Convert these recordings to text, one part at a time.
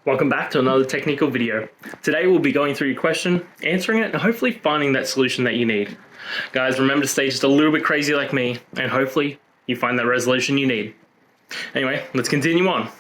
Welcome back to another technical video. Today we'll be going through your question, answering it, and hopefully finding that solution that you need. Guys, remember to stay just a little bit crazy like me, and hopefully you find that resolution you need. Anyway, let's continue on.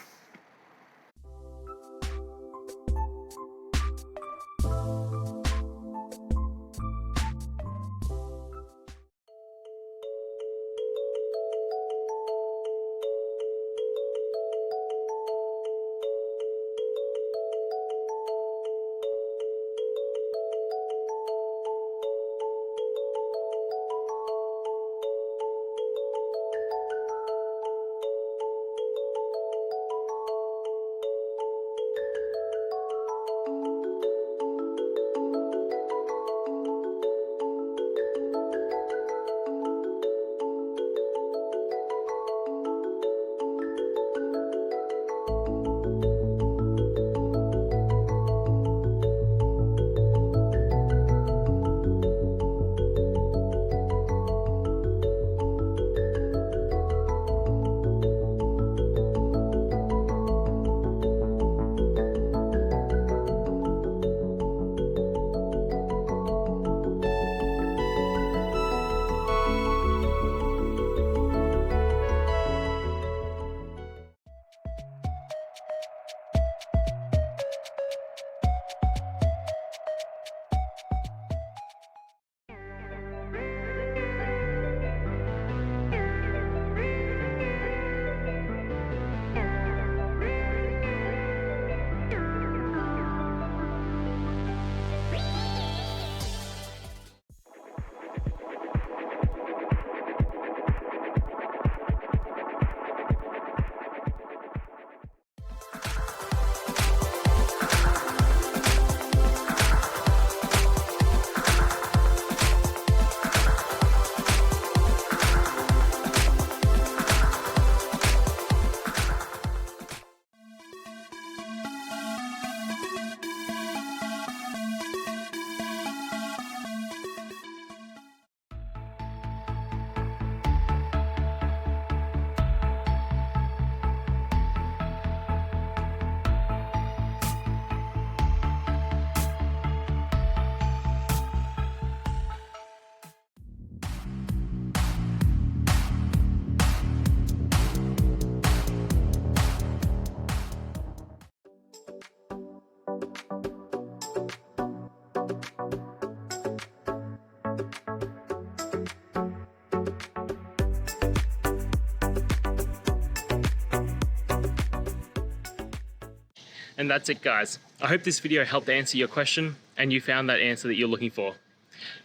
And that's it, guys. I hope this video helped answer your question and you found that answer that you're looking for.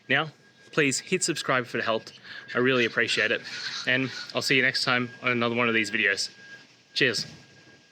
Now, please hit subscribe if it helped. I really appreciate it. And I'll see you next time on another one of these videos. Cheers.